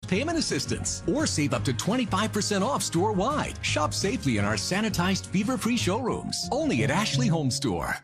payment assistance, or save up to 25% off store-wide. Shop safely in our sanitized, fever-free showrooms, only at Ashley Home Store.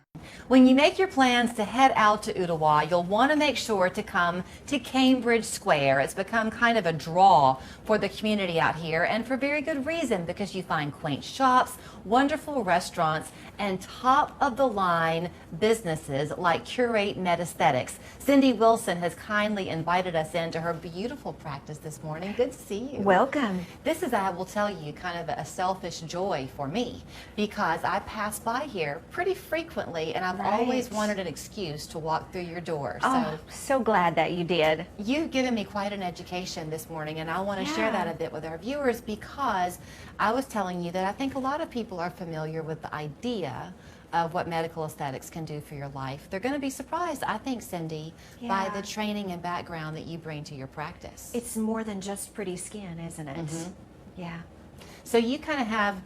When you make your plans to head out to Ooltewah, you'll want to make sure to come to Cambridge Square. It's become kind of a draw for the community out here, and for very good reason, because you find quaint shops, wonderful restaurants, and top-of-the-line businesses like Curate Medical Aesthetics. Cindy Wilson has kindly invited us into her beautiful practice this morning. Good to see you. Welcome. This is, I will tell you, kind of a selfish joy for me, because I pass by here pretty frequently, and I've always wanted an excuse to walk through your door. So glad that you did. You've given me quite an education this morning, and I want to share that a bit with our viewers, because I was telling you that I think a lot of people are familiar with the idea of what medical aesthetics can do for your life. They're going to be surprised, I think, Cindy, by the training and background that you bring to your practice. It's more than just pretty skin, isn't it? Yeah. So you kind of have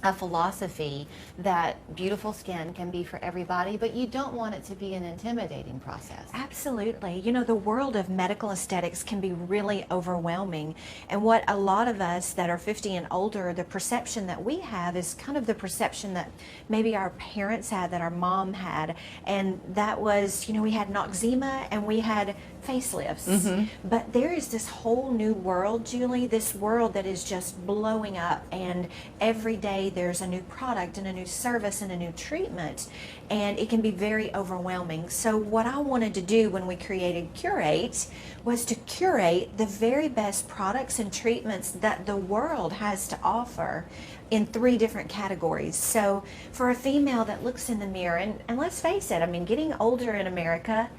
a philosophy that beautiful skin can be for everybody, but you don't want it to be an intimidating process. Absolutely. You know, the world of medical aesthetics can be really overwhelming, and what a lot of us that are 50 and older, the perception that we have is kind of the perception that maybe our parents had, that our mom had, and that was, you know, we had noxema and we had facelifts. But there is this whole new world, Julie, this world that is just blowing up, and every day there's a new product and a new service and a new treatment, and it can be very overwhelming. So what I wanted to do when we created Curate was to curate the very best products and treatments that the world has to offer in 3 different categories. So for a female that looks in the mirror, and let's face it, I mean, getting older in America,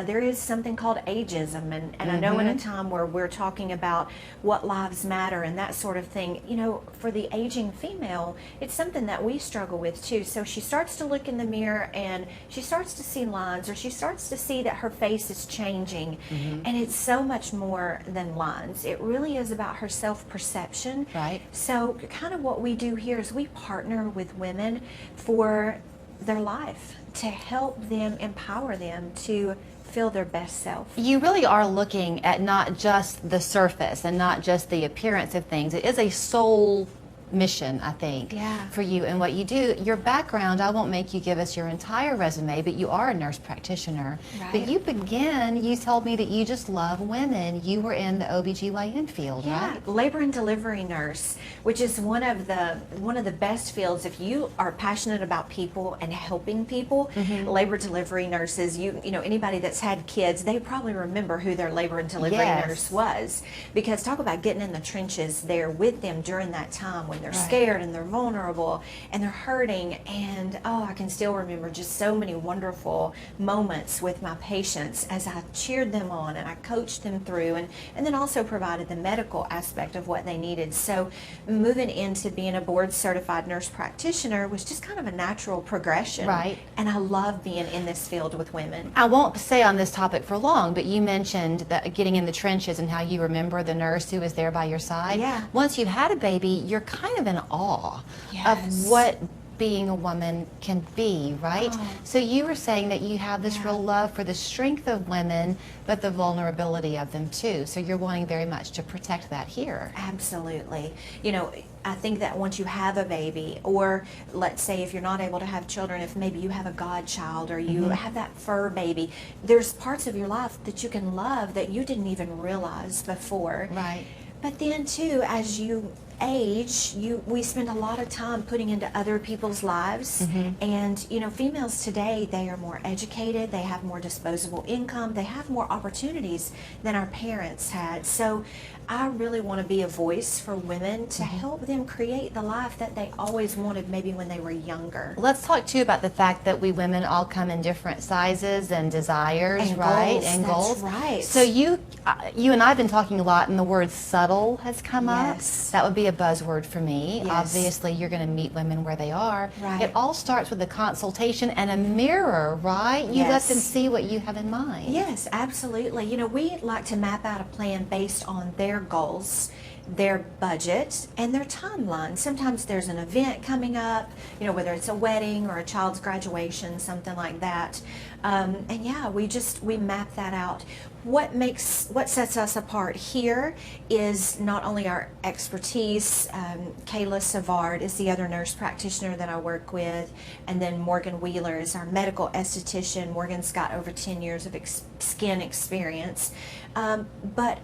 there is something called ageism, and I know in a time where we're talking about what lives matter and that sort of thing, you know, for the aging female, it's something that we struggle with too. So she starts to look in the mirror and she starts to see lines, or she starts to see that her face is changing, and it's so much more than lines. It really is about her self-perception. Right. So kind of what we do here is we partner with women for their life, to help them, empower them to feel their best self. You really are looking at not just the surface and not just the appearance of things. It is a soul mission, I think, for you and what you do. Your background, I won't make you give us your entire resume, but you are a nurse practitioner. But you you told me that you just love women. You were in the OBGYN field, right? Labor and delivery nurse, which is one of the best fields if you are passionate about people and helping people. Labor delivery nurses, you know, anybody that's had kids, they probably remember who their labor and delivery nurse was, because talk about getting in the trenches there with them during that time when they're scared and they're vulnerable and they're hurting. And I can still remember just so many wonderful moments with my patients as I cheered them on and I coached them through, and then also provided the medical aspect of what they needed. So moving into being a board certified nurse practitioner was just kind of a natural progression. And I love being in this field with women. I won't stay on this topic for long, but you mentioned that getting in the trenches and how you remember the nurse who was there by your side. Once you've had a baby, you're kind of in awe of what being a woman can be, right? So you were saying that you have this real love for the strength of women, but the vulnerability of them too. So you're wanting very much to protect that here. Absolutely. You know, I think that once you have a baby, or let's say if you're not able to have children, if maybe you have a godchild or you have that fur baby, there's parts of your life that you can love that you didn't even realize before. But then too, as you age, we spend a lot of time putting into other people's lives, and you know, females today, they are more educated, they have more disposable income, they have more opportunities than our parents had. So I really want to be a voice for women to help them create the life that they always wanted, maybe when they were younger. Let's talk too about the fact that we women all come in different sizes and desires, and right? Goals. And goals. That's right. So you and I have been talking a lot, and the word subtle has come up. That would be a buzzword for me. Obviously, you're going to meet women where they are. It all starts with a consultation and a mirror, right? You let them see what you have in mind. Yes, absolutely. You know, we like to map out a plan based on their goals, their budget and their timeline. Sometimes there's an event coming up, you know, whether it's a wedding or a child's graduation, something like that. And yeah, we map that out. What sets us apart here is not only our expertise. Kayla Savard is the other nurse practitioner that I work with, and then Morgan Wheeler is our medical esthetician. Morgan's got over 10 years of skin experience, but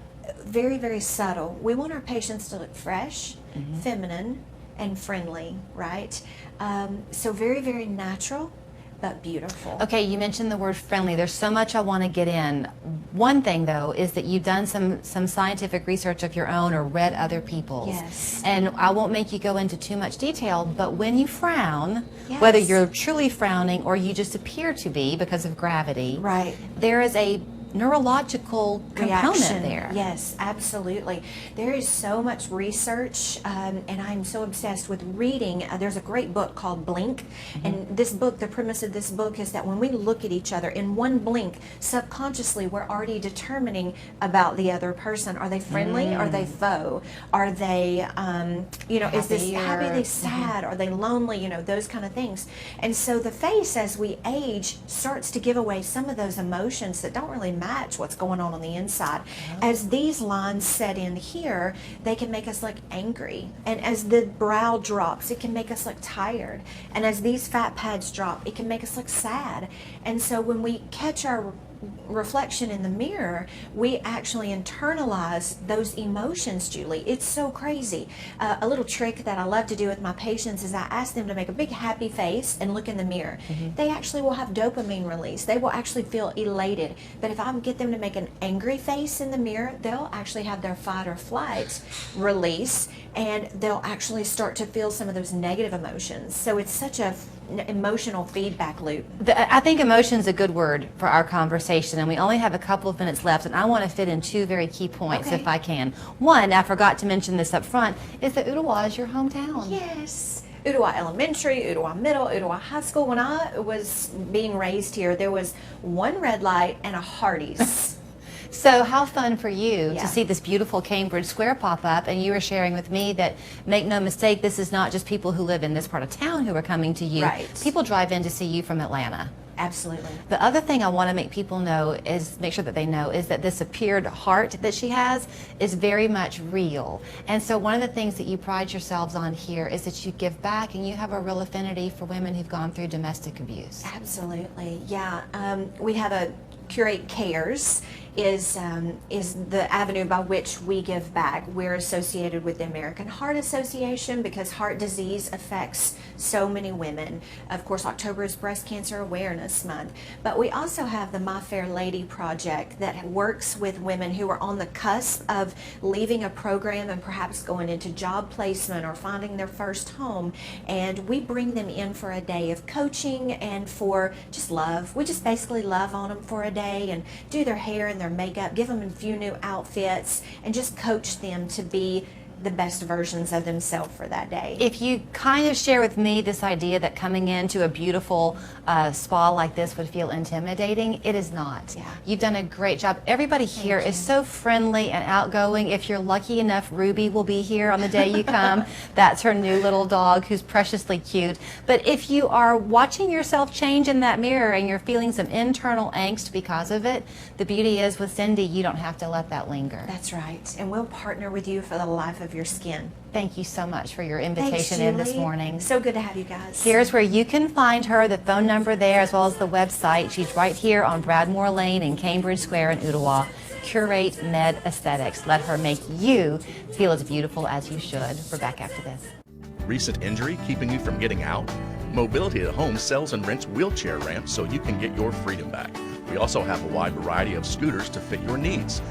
very, very subtle. We want our patients to look fresh, feminine, and friendly, right? So very, very natural, but beautiful. Okay, you mentioned the word friendly. There's so much I want to get in. One thing, though, is that you've done some scientific research of your own or read other people's. Yes. And I won't make you go into too much detail, but when you frown, Yes. whether you're truly frowning or you just appear to be because of gravity, Right. there is a neurological component there. Yes, absolutely. There is so much research, and I'm so obsessed with reading. There's a great book called Blink, and this book, the premise of this book is that when we look at each other in one blink, subconsciously we're already determining about the other person. Are they friendly? Are they foe? Are they, is this happy? Are they sad? Are they lonely? You know, those kind of things. And so the face, as we age, starts to give away some of those emotions that don't really match what's going on the inside. As these lines set in here, they can make us look angry, and as the brow drops, it can make us look tired, and as these fat pads drop, it can make us look sad. And so when we catch our reflection in the mirror, we actually internalize those emotions, Julie. It's so crazy. A little trick that I love to do with my patients is I ask them to make a big happy face and look in the mirror. They actually will have dopamine release. They will actually feel elated. But if I get them to make an angry face in the mirror, they'll actually have their fight or flight release, and they'll actually start to feel some of those negative emotions. So it's such a emotional feedback loop. I think emotion is a good word for our conversation, and we only have a couple of minutes left, and I want to fit in two very key points if I can. One, I forgot to mention this up front, is that Ooltewah is your hometown. Yes. Ooltewah Elementary, Ooltewah Middle, Ooltewah High School. When I was being raised here, there was one red light and a Hardee's. So how fun for you Yeah. to see this beautiful Cambridge Square pop up, and you were sharing with me that, make no mistake, this is not just people who live in this part of town who are coming to you. Right. People drive in to see you from Atlanta. Absolutely. The other thing I want to make people know is, make sure that they know, is that this appeared heart that she has is very much real. And so one of the things that you pride yourselves on here is that you give back, and you have a real affinity for women who've gone through domestic abuse. Absolutely. Yeah. We have a Curate Cares is the avenue by which we give back. We're associated with the American Heart Association because heart disease affects so many women. Of course, October is Breast Cancer Awareness Month, but we also have the My Fair Lady Project that works with women who are on the cusp of leaving a program and perhaps going into job placement or finding their first home, and we bring them in for a day of coaching and for just love. We just basically love on them for a day and do their hair and their makeup, give them a few new outfits, and just coach them to be the best versions of themselves for that day. If you kind of share with me this idea that coming into a beautiful spa like this would feel intimidating, it is not. Yeah. You've done a great job. Everybody here is so friendly and outgoing. If you're lucky enough, Ruby will be here on the day you come. That's her new little dog who's preciously cute. But if you are watching yourself change in that mirror and you're feeling some internal angst because of it, the beauty is with Cindy, you don't have to let that linger. That's right. And we'll partner with you for the life of your skin. Thank you so much for your Thanks, invitation in this Julie. morning. So good to have you guys. Here's where you can find her, the phone number there as well as the website. She's right here on Bradmore Lane in Cambridge Square in Ooltewah. Curate Med Aesthetics. Let her make you feel as beautiful as you should. We're back after this. Recent injury keeping you from getting out? Mobility at Home sells and rents wheelchair ramps so you can get your freedom back. We also have a wide variety of scooters to fit your needs.